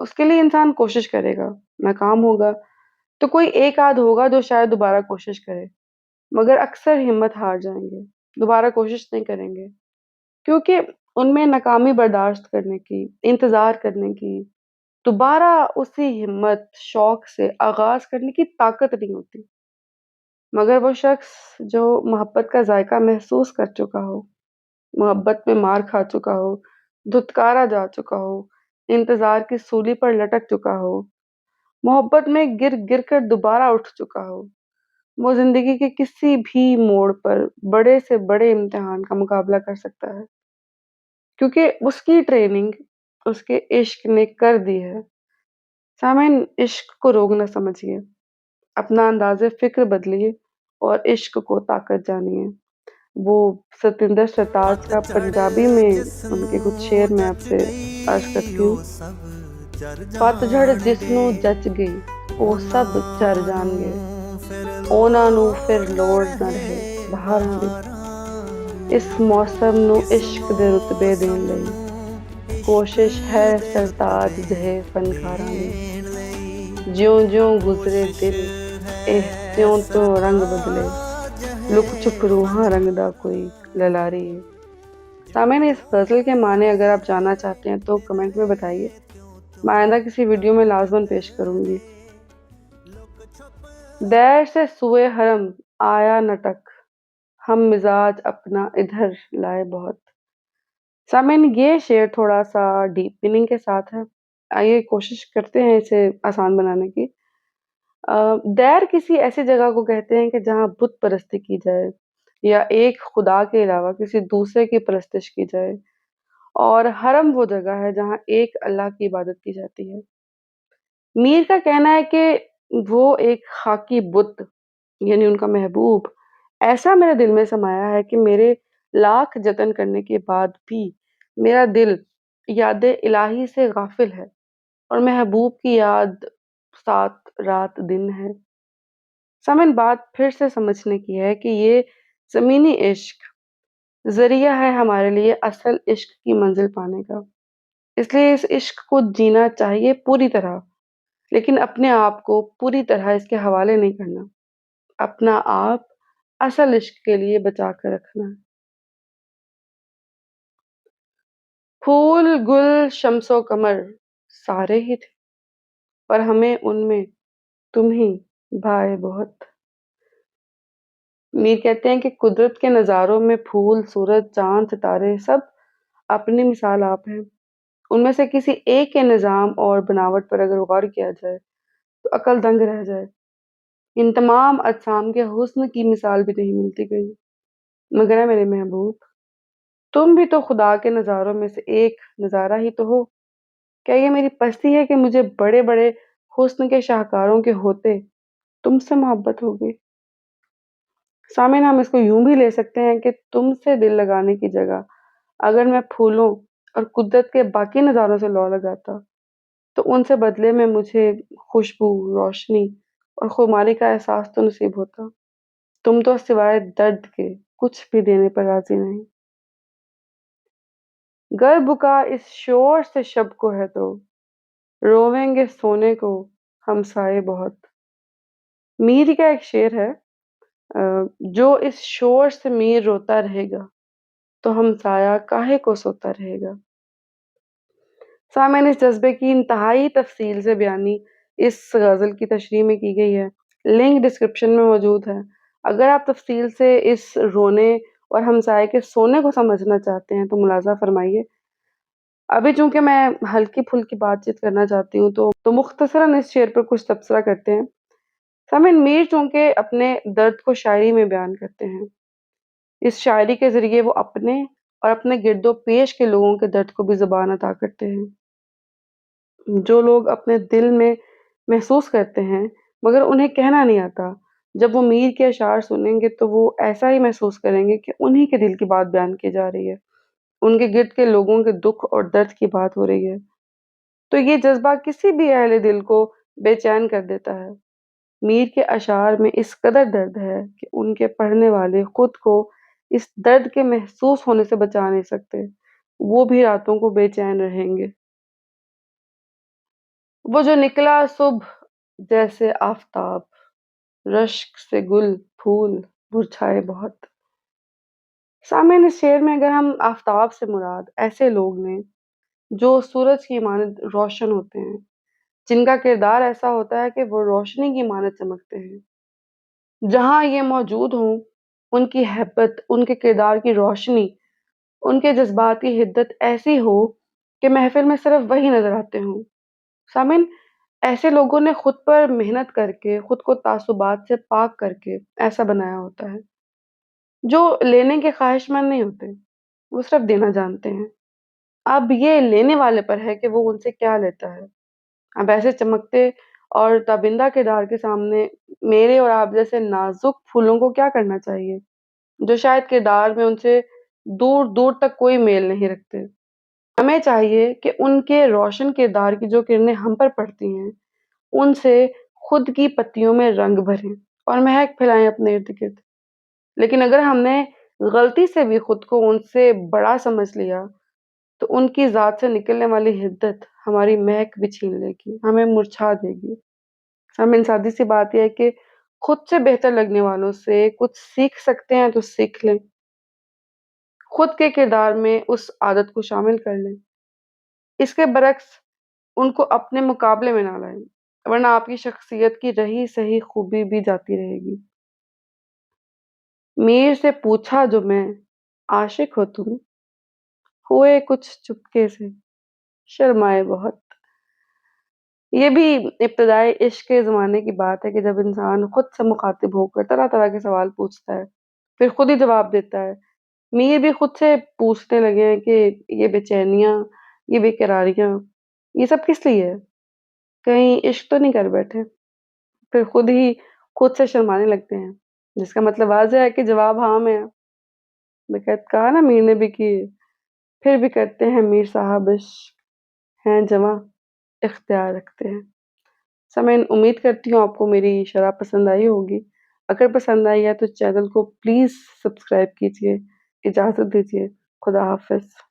اس کے لیے انسان کوشش کرے گا، ناکام ہوگا تو کوئی ایک آدھ ہوگا جو شاید دوبارہ کوشش کرے، مگر اکثر ہمت ہار جائیں گے، دوبارہ کوشش نہیں کریں گے، کیونکہ ان میں ناکامی برداشت کرنے کی، انتظار کرنے کی، دوبارہ اسی ہمت، شوق سے آغاز کرنے کی طاقت نہیں ہوتی۔ مگر وہ شخص جو محبت کا ذائقہ محسوس کر چکا ہو، محبت میں مار کھا چکا ہو، دھتکارا جا چکا ہو، انتظار کی سولی پر لٹک چکا ہو، محبت میں گر گر کر دوبارہ اٹھ چکا ہو، وہ زندگی کے کسی بھی موڑ پر بڑے سے بڑے امتحان کا مقابلہ کر سکتا ہے، کیونکہ اس کی ٹریننگ اس کے عشق نے کر دی ہے۔ سامعین، عشق کو روگ نہ سمجھیے، اپنا انداز فکر بدلیے اور عشق کو طاقت جانیے۔ وہ ستندر سرتاج کا پنجابی میں ان کے کچھ شعر میں آپ سے عرض کرتی ہوں۔ پتجھڑ جسنوں جچ گئی او سب جھر جان گے، ਉਹਨਾਂ ਨੂੰ ਫਿਰ ਲੋੜ ਨਾ ਰਹੇ ਬਹਾਰਾਂ ਦੀ। ਇਸ ਮੌਸਮ ਨੂੰ ਇਸ਼ਕ ਦੇ ਰੁਤਬੇ ਦੇਣ ਲਈ ਕੋਸ਼ਿਸ਼ ਹੈ ਸਰਤਾਜ ਜਿਹੇ ਫਨਕਾਰਾਂ ਦੀ। ਜਿਉਂ-ਜਿਉਂ ਗੁਜ਼ਰੇ ਦਿਨ ਇਹ ਤਿਉਂ ਤੋਂ رنگ بدلے، لک چھپ روحاں رنگدا کوئی للاری ہے۔ سامعین، اس غزل کے معنی اگر آپ جاننا چاہتے ہیں تو کمنٹ میں بتائیے، میں آئندہ کسی ویڈیو میں لازماً پیش کروں گی۔ دیر سے سوئے حرم آیا نٹک، ہم مزاج اپنا ادھر لائے بہت۔ سامعین، یہ شعر تھوڑا سا ڈیپ میننگ کے ساتھ ہے، آئیے کوشش کرتے ہیں اسے آسان بنانے کی۔ دیر کسی ایسی جگہ کو کہتے ہیں کہ جہاں بت پرستی کی جائے یا ایک خدا کے علاوہ کسی دوسرے کی پرستش کی جائے، اور حرم وہ جگہ ہے جہاں ایک اللہ کی عبادت کی جاتی ہے۔ میر کا کہنا ہے کہ وہ ایک خاکی بت، یعنی ان کا محبوب، ایسا میرے دل میں سمایا ہے کہ میرے لاکھ جتن کرنے کے بعد بھی میرا دل یاد الہی سے غافل ہے، اور محبوب کی یاد سات رات دن ہے۔ سامعین، بات پھر سے سمجھنے کی ہے کہ یہ زمینی عشق ذریعہ ہے ہمارے لیے اصل عشق کی منزل پانے کا، اس لیے اس عشق کو جینا چاہیے پوری طرح، لیکن اپنے آپ کو پوری طرح اس کے حوالے نہیں کرنا، اپنا آپ اصل عشق کے لیے بچا کر رکھنا۔ پھول گل شمس و قمر سارے ہی تھے، پر ہمیں ان میں تم ہی بھائے بہت۔ میر کہتے ہیں کہ قدرت کے نظاروں میں پھول، سورج، چاند، ستارے سب اپنی مثال آپ ہیں، ان میں سے کسی ایک کے نظام اور بناوٹ پر اگر غور کیا جائے تو عقل دنگ رہ جائے۔ ان تمام اجسام کے حسن کی مثال بھی نہیں ملتی کہیں، مگر اے میرے محبوب، تم بھی تو خدا کے نظاروں میں سے ایک نظارہ ہی تو ہو۔ کیا یہ میری پستی ہے کہ مجھے بڑے بڑے حسن کے شاہکاروں کے ہوتے تم سے محبت ہو گئی؟ سامعین، ہم اس کو یوں بھی لے سکتے ہیں کہ تم سے دل لگانے کی جگہ اگر میں پھولوں اور قدرت کے باقی نظاروں سے لو لگاتا تو ان سے بدلے میں مجھے خوشبو، روشنی اور خماری کا احساس تو نصیب ہوتا۔ تم تو سوائے درد کے کچھ بھی دینے پر راضی نہیں۔ گر بکا اس شور سے شب کو ہے تو روویں گے سونے کو ہم سائے بہت۔ میر کا ایک شعر ہے، جو اس شور سے میر روتا رہے گا تو ہم سایہ کاہے کو سوتا رہے گا۔ سامعین، اس جذبے کی انتہائی تفصیل سے بیانی اس غزل کی تشریح میں کی گئی ہے، لنک ڈسکرپشن میں موجود ہے۔ اگر آپ تفصیل سے اس رونے اور ہمسائے کے سونے کو سمجھنا چاہتے ہیں تو ملاحظہ فرمائیے۔ ابھی چونکہ میں ہلکی پھلکی بات چیت کرنا چاہتی ہوں تو مختصراً اس شعر پر کچھ تبصرہ کرتے ہیں۔ سامعین، میر چونکہ اپنے درد کو شاعری میں بیان کرتے ہیں، اس شاعری کے ذریعے وہ اپنے اور اپنے گرد و پیش کے لوگوں کے درد کو بھی زبان عطا کرتے ہیں، جو لوگ اپنے دل میں محسوس کرتے ہیں مگر انہیں کہنا نہیں آتا، جب وہ میر کے اشعار سنیں گے تو وہ ایسا ہی محسوس کریں گے کہ انہی کے دل کی بات بیان کی جا رہی ہے، ان کے گرد کے لوگوں کے دکھ اور درد کی بات ہو رہی ہے۔ تو یہ جذبہ کسی بھی اہل دل کو بے چین کر دیتا ہے۔ میر کے اشعار میں اس قدر درد ہے کہ ان کے پڑھنے والے خود کو اس درد کے محسوس ہونے سے بچا نہیں سکتے، وہ بھی راتوں کو بے چین رہیں گے۔ وہ جو نکلا صبح جیسے آفتاب، رشک سے گل پھول مرجھائے بہت۔ سامعین، اس شعر میں اگر ہم آفتاب سے مراد ایسے لوگ نے جو سورج کی مانند روشن ہوتے ہیں، جن کا کردار ایسا ہوتا ہے کہ وہ روشنی کی مانند چمکتے ہیں، جہاں یہ موجود ہوں ان کی ہیبت، ان کے کردار کی روشنی، ان کے جذبات کی حدت ایسی ہو کہ محفل میں صرف وہی نظر آتے ہوں۔ سامعین، ایسے لوگوں نے خود پر محنت کر کے، خود کو تعصبات سے پاک کر کے ایسا بنایا ہوتا ہے، جو لینے کے خواہش مند نہیں ہوتے، وہ صرف دینا جانتے ہیں۔ اب یہ لینے والے پر ہے کہ وہ ان سے کیا لیتا ہے۔ اب ایسے چمکتے اور تابندہ کردار کے سامنے میرے اور آپ جیسے نازک پھولوں کو کیا کرنا چاہیے، جو شاید کردار میں ان سے دور دور تک کوئی میل نہیں رکھتے؟ ہمیں چاہیے کہ ان کے روشن کردار کی جو کرنیں ہم پر پڑتی ہیں، ان سے خود کی پتیوں میں رنگ بھریں اور مہک پھیلائیں اپنے ارد گرد۔ لیکن اگر ہم نے غلطی سے بھی خود کو ان سے بڑا سمجھ لیا تو ان کی ذات سے نکلنے والی حدت ہماری مہک بھی چھین لے گی، ہمیں مرجھا دے گی۔ ہم سادی سی بات یہ ہے کہ خود سے بہتر لگنے والوں سے کچھ سیکھ سکتے ہیں تو سیکھ لیں، خود کے کردار میں اس عادت کو شامل کر لیں۔ اس کے برعکس ان کو اپنے مقابلے میں نہ لائیں، ورنہ آپ کی شخصیت کی رہی سہی خوبی بھی جاتی رہے گی۔ میر سے پوچھا جو میں، عاشق ہو تم؟ ہوئے کچھ چپکے سے، شرمائے بہت۔ یہ بھی ابتدائی عشق کے زمانے کی بات ہے کہ جب انسان خود سے مخاطب ہو کر طرح طرح کے سوال پوچھتا ہے، پھر خود ہی جواب دیتا ہے۔ میر بھی خود سے پوچھنے لگے ہیں کہ یہ بے چینیاں، یہ بے قراریاں، یہ سب کس لیے ہے؟ کہیں عشق تو نہیں کر بیٹھے؟ پھر خود سے شرمانے لگتے ہیں، جس کا مطلب واضح ہے کہ جواب ہاں میں ہے۔ بقید کہا نا میر نے بھی کہ پھر بھی کرتے ہیں میر صاحب عشق، ہیں جواں اختیار رکھتے ہیں۔ سامعین، امید کرتی ہوں آپ کو میری شرح پسند آئی ہوگی۔ اگر پسند آئی ہے تو چینل کو پلیز سبسکرائب کیجیے۔ اجازت دیجیے۔ خدا حافظ۔